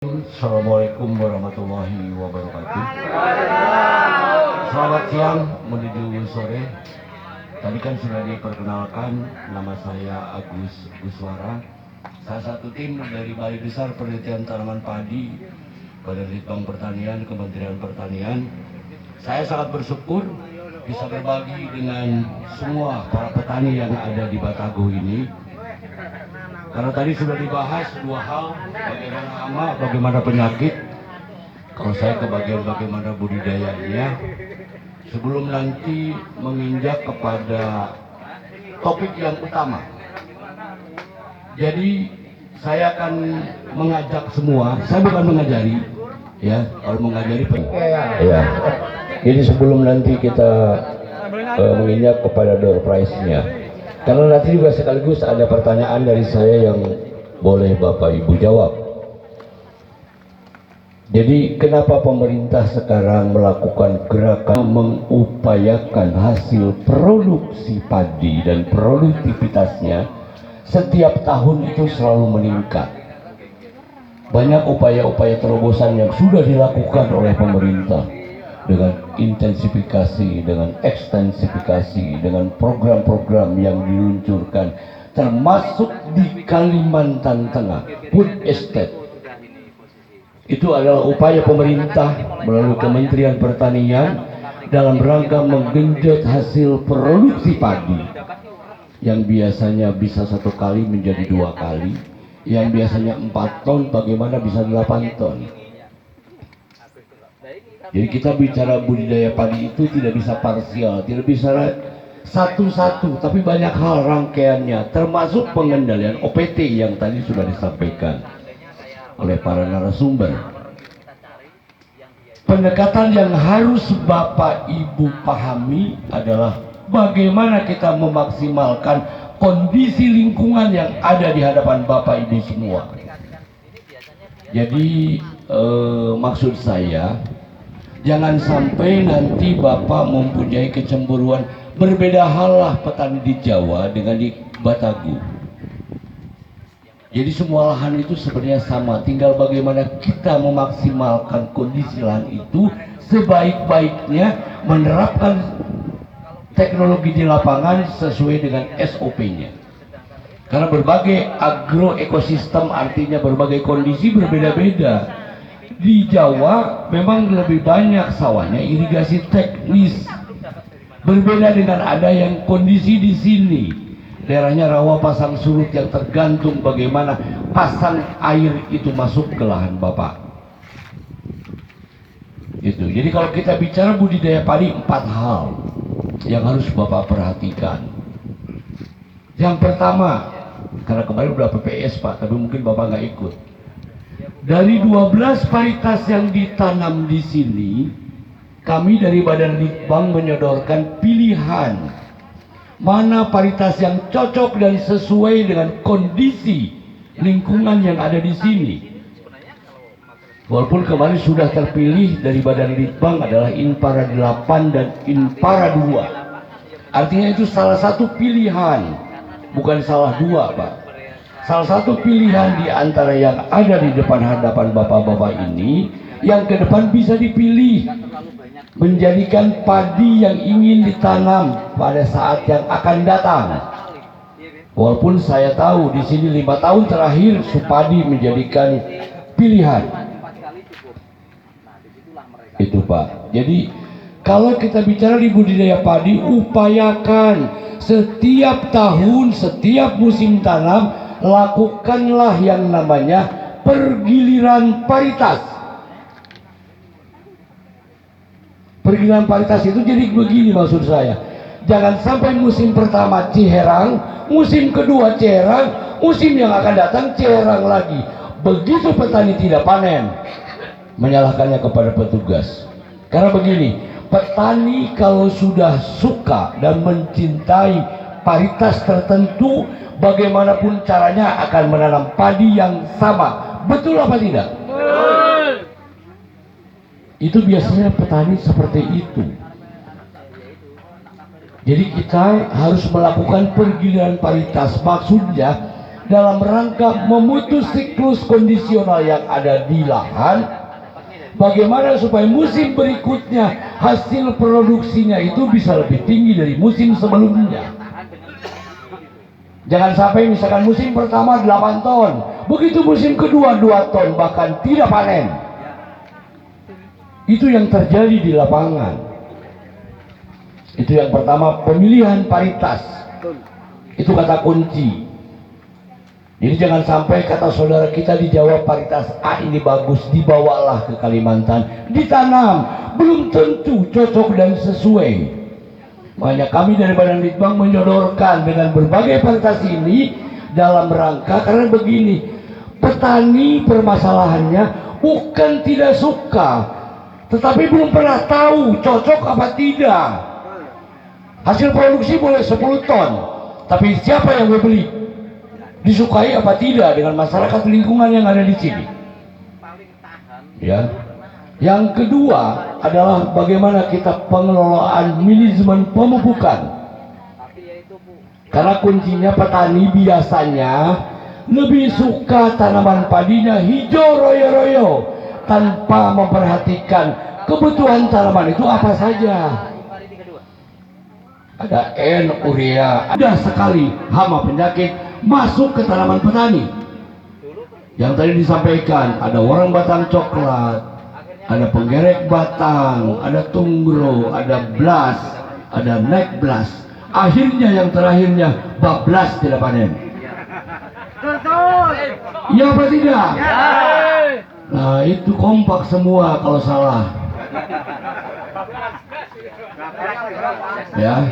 Assalamualaikum warahmatullahi wabarakatuh. Selamat siang menuju sore. Tadi kan sudah diperkenalkan, nama saya Agus Guswara. Salah satu tim dari Balai Besar Penelitian Tanaman Padi Badan Litbang Pertanian, Kementerian Pertanian. Saya sangat bersyukur bisa berbagi dengan semua para petani yang ada di Batago ini. Karena tadi sudah dibahas dua hal, bagaimana hama, bagaimana penyakit. Kalau saya ke bagian bagaimana budidayanya, sebelum nanti menginjak kepada topik yang utama. Jadi saya akan mengajak semua, saya bukan mengajari, ya. Kalau mengajari, ya. Jadi sebelum nanti kita menginjak kepada door prize-nya. Karena nanti juga sekaligus ada pertanyaan dari saya yang boleh Bapak Ibu jawab. Jadi kenapa pemerintah sekarang melakukan gerakan mengupayakan hasil produksi padi dan produktivitasnya setiap tahun itu selalu meningkat? Banyak upaya-upaya terobosan yang sudah dilakukan oleh pemerintah dengan intensifikasi, dengan ekstensifikasi, dengan program-program yang diluncurkan, termasuk di Kalimantan Tengah, food estate. Itu adalah upaya pemerintah melalui Kementerian Pertanian dalam rangka menggenjot hasil produksi padi yang biasanya bisa 1 kali menjadi 2 kali, yang biasanya 4 ton bagaimana bisa 8 ton. Jadi kita bicara budidaya padi itu tidak bisa parsial, tidak bisa satu-satu, tapi banyak hal rangkaiannya, termasuk pengendalian OPT yang tadi sudah disampaikan oleh para narasumber. Pendekatan yang harus Bapak Ibu pahami adalah bagaimana kita memaksimalkan kondisi lingkungan yang ada di hadapan Bapak Ibu semua. Jadi maksud saya, jangan sampai nanti Bapak mempunyai kecemburuan. Berbeda hal lah petani di Jawa dengan di Batago. Jadi semua lahan itu sebenarnya sama, tinggal bagaimana kita memaksimalkan kondisi lahan itu sebaik-baiknya, menerapkan teknologi di lapangan sesuai dengan SOP-nya. Karena berbagai agroekosistem artinya berbagai kondisi berbeda-beda. Di Jawa memang lebih banyak sawahnya irigasi teknis, berbeda dengan ada yang kondisi di sini daerahnya rawa pasang surut yang tergantung bagaimana pasang air itu masuk ke lahan Bapak. Itu. Jadi kalau kita bicara budidaya padi, 4 hal yang harus Bapak perhatikan. Yang pertama, karena kemarin udah PPS Pak, tapi mungkin Bapak nggak ikut. Dari 12 varietas yang ditanam di sini, kami dari Badan Litbang menyodorkan pilihan mana varietas yang cocok dan sesuai dengan kondisi lingkungan yang ada di sini. Walaupun kemarin sudah terpilih dari Badan Litbang adalah Inpara 8 dan Inpara 2. Artinya itu salah satu pilihan, bukan salah 2 Pak. Salah satu pilihan di antara yang ada di depan hadapan bapak-bapak ini, yang ke depan bisa dipilih menjadikan padi yang ingin ditanam pada saat yang akan datang. Walaupun saya tahu di sini 5 tahun terakhir Supadi menjadikan pilihan. Itu Pak. Jadi kalau kita bicara di budidaya padi, upayakan setiap tahun, setiap musim tanam, lakukanlah yang namanya pergiliran paritas. Pergiliran paritas itu jadi begini maksud saya. Jangan sampai musim pertama Ciherang, musim kedua Ciherang, musim yang akan datang Ciherang lagi. Begitu petani tidak panen, menyalahkannya kepada petugas. Karena begini, petani kalau sudah suka dan mencintai paritas tertentu, bagaimanapun caranya akan menanam padi yang sama. Betul apa tidak? Betul. Itu biasanya petani seperti itu. Jadi kita harus melakukan pergiliran paritas. Maksudnya dalam rangka memutus siklus kondisional yang ada di lahan. Bagaimana supaya musim berikutnya hasil produksinya itu bisa lebih tinggi dari musim sebelumnya. Jangan sampai misalkan musim pertama 8 ton, begitu musim kedua 2 ton, bahkan tidak panen. Itu yang terjadi di lapangan. Itu yang pertama, pemilihan paritas. Itu kata kunci. Jadi jangan sampai kata saudara kita di Jawa paritas A ini bagus, dibawalah ke Kalimantan, ditanam, belum tentu cocok dan sesuai. Makanya kami dari Badan Litbang menyodorkan dengan berbagai paritas ini dalam rangka, karena begini, petani permasalahannya bukan tidak suka, tetapi belum pernah tahu cocok apa tidak. Hasil produksi boleh 10 ton, tapi siapa yang mau beli? Disukai apa tidak dengan masyarakat lingkungan yang ada di sini. Ya. Yang kedua adalah bagaimana kita pengelolaan manajemen pemupukan. Karena kuncinya petani biasanya lebih suka tanaman padinya hijau royo-royo tanpa memperhatikan kebutuhan tanaman itu apa saja. Ada N, urea, ada sekali hama penyakit masuk ke tanaman petani. Yang tadi disampaikan, ada orang batang coklat, ada penggerek batang, ada tunggro, ada blas, ada neck blas. Akhirnya yang terakhirnya bablas tidak panen. Iya apa tidak? Nah itu kompak semua kalau salah. Ya.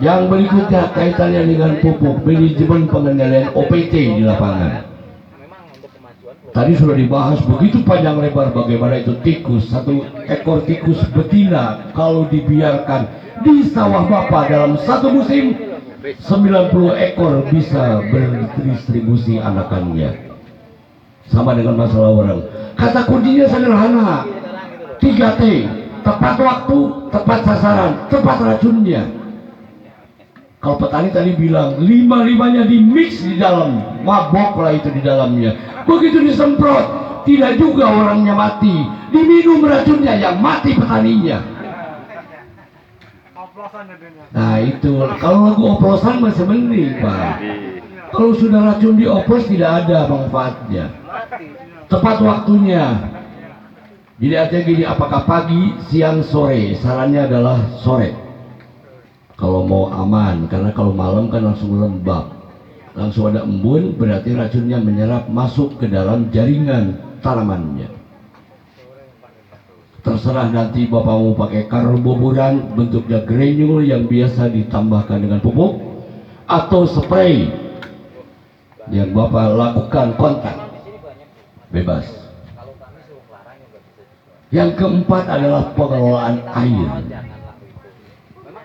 Yang berikutnya kaitannya dengan pupuk, manajemen pengendalian OPT di lapangan. Tadi sudah dibahas begitu panjang lebar bagaimana itu tikus, satu ekor tikus betina kalau dibiarkan di sawah bapak dalam satu musim 90 ekor bisa berdistribusi anakannya. Sama dengan masalah orang. Kata kuncinya sederhana, 3T, tepat waktu, tepat sasaran, tepat racunnya. Kalau petani tadi bilang 5-5-nya di mix di dalam, mabok lah itu di dalamnya. Begitu disemprot, tidak juga orangnya mati, diminum racunnya yang mati petaninya. Nah itu, kalau lagu oplosan masih mending Pak. Kalau sudah racun dioplos tidak ada manfaatnya. Tepat waktunya. Jadi artinya gini, apakah pagi, siang, sore? Sarannya adalah sore. Kalau mau aman, karena kalau malam kan langsung lembab, langsung ada embun, berarti racunnya menyerap masuk ke dalam jaringan tanamannya. Terserah nanti bapak mau pakai karboburan bentuknya granul yang biasa ditambahkan dengan pupuk, atau spray yang bapak lakukan kontak, bebas. Yang keempat adalah pengelolaan air.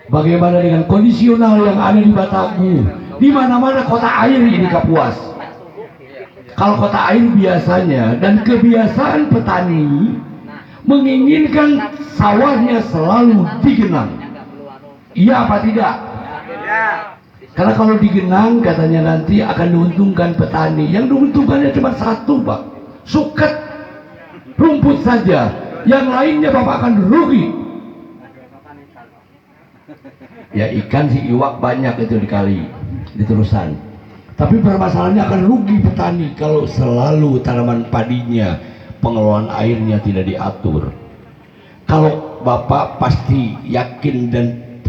Bagaimana dengan kondisional yang ada di Batagu? Di mana-mana kota air ini Kapuas. Kalau kota air biasanya dan kebiasaan petani menginginkan sawahnya selalu digenang. Iya apa tidak? Karena kalau digenang katanya nanti akan diuntungkan petani. Yang diuntungkannya cuma satu Pak, suket, rumput saja. Yang lainnya Bapak akan rugi. Ya ikan si iwak banyak itu di kali, di terusan. Tapi permasalahannya akan rugi petani kalau selalu tanaman padinya, pengelolaan airnya tidak diatur. Kalau Bapak pasti yakin dan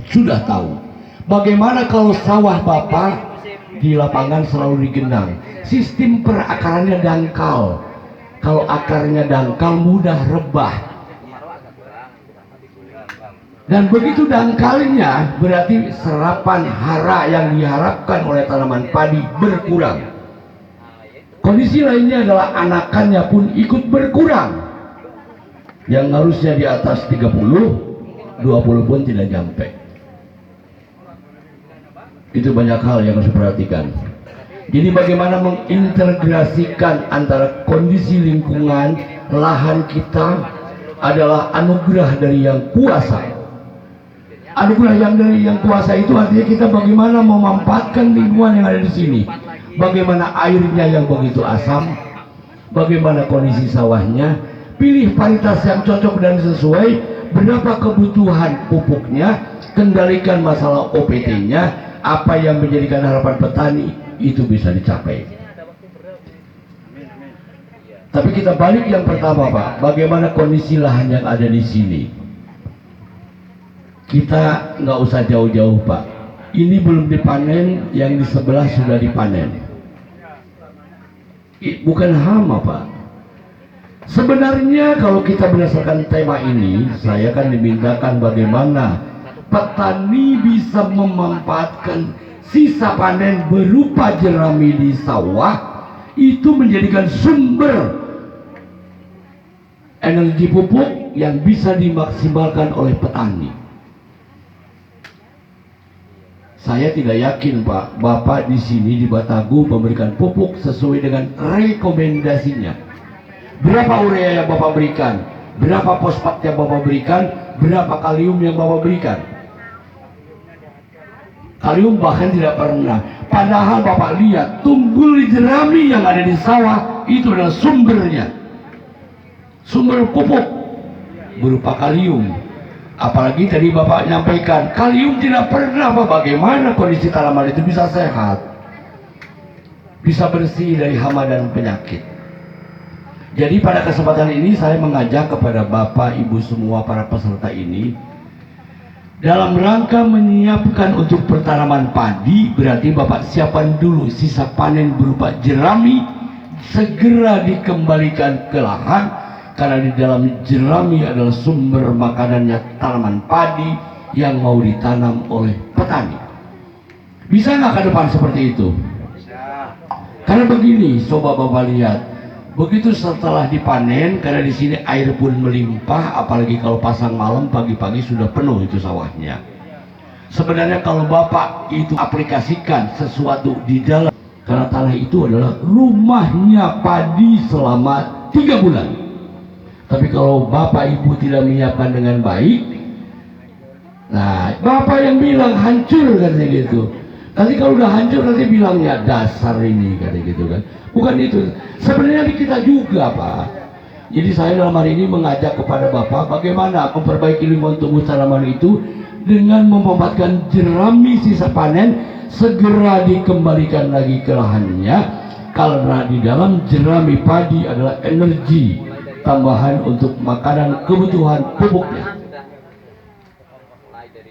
sudah tahu, bagaimana kalau sawah Bapak di lapangan selalu digenang, sistem perakarannya dangkal. Kalau akarnya dangkal mudah rebah. Dan begitu dangkalnya berarti serapan hara yang diharapkan oleh tanaman padi berkurang. Kondisi lainnya adalah anakannya pun ikut berkurang. Yang harusnya di atas 30, 20 pun tidak sampai. Itu banyak hal yang harus diperhatikan. Jadi bagaimana mengintegrasikan antara kondisi lingkungan, lahan kita adalah anugerah dari Yang Kuasa. Anugerah yang dari Yang Kuasa itu artinya kita bagaimana memanfaatkan lingkungan yang ada di sini. bagaimana airnya yang begitu asam, bagaimana kondisi sawahnya, pilih varietas yang cocok dan sesuai, berapa kebutuhan pupuknya, kendalikan masalah OPT-nya, apa yang menjadikan harapan petani itu bisa dicapai. Tapi kita balik yang pertama, Pak, bagaimana kondisi lahan yang ada di sini. Kita nggak usah jauh-jauh, Pak. Ini belum dipanen, yang di sebelah sudah dipanen. Bukan hama, Pak. Sebenarnya kalau kita berdasarkan tema ini, saya kan dimintakan bagaimana petani bisa memanfaatkan sisa panen berupa jerami di sawah, itu menjadikan sumber energi pupuk yang bisa dimaksimalkan oleh petani. Saya tidak yakin, Pak, Bapak di sini di Batagu memberikan pupuk sesuai dengan rekomendasinya. Berapa urea yang Bapak berikan, berapa fosfat yang Bapak berikan, berapa kalium yang Bapak berikan. Kalium bahkan tidak pernah. Padahal Bapak lihat tunggul jerami yang ada di sawah itu adalah sumbernya, sumber pupuk berupa kalium. Apalagi tadi Bapak nyampaikan kalium tidak pernah, Pak. Bagaimana kondisi tanaman itu bisa sehat, bisa bersih dari hama dan penyakit. Jadi pada kesempatan ini saya mengajak kepada Bapak Ibu semua para peserta ini, dalam rangka menyiapkan untuk pertanaman padi, berarti Bapak siapkan dulu sisa panen berupa jerami, segera dikembalikan ke lahan. Karena di dalam jerami adalah sumber makanannya tanaman padi yang mau ditanam oleh petani. Bisa nggak ke depan seperti itu? Bisa. Karena begini, coba Bapak lihat, begitu setelah dipanen, karena di sini air pun melimpah, apalagi kalau pasang malam pagi-pagi sudah penuh itu sawahnya. Sebenarnya kalau Bapak itu aplikasikan sesuatu di dalam, karena tanah itu adalah rumahnya padi selama 3 bulan. Tapi kalau Bapak Ibu tidak menyiapkan dengan baik, nah Bapak yang bilang hancur katanya gitu. Nanti kalau udah hancur nanti bilangnya dasar ini katanya gitu kan. Bukan itu. Sebenarnya kita juga, Pak. Jadi saya dalam hari ini mengajak kepada Bapak bagaimana memperbaiki lingkungan tumbuh tanaman itu dengan memanfaatkan jerami sisa panen, segera dikembalikan lagi ke lahannya, karena di dalam jerami padi adalah energi tambahan untuk makanan kebutuhan pupuknya.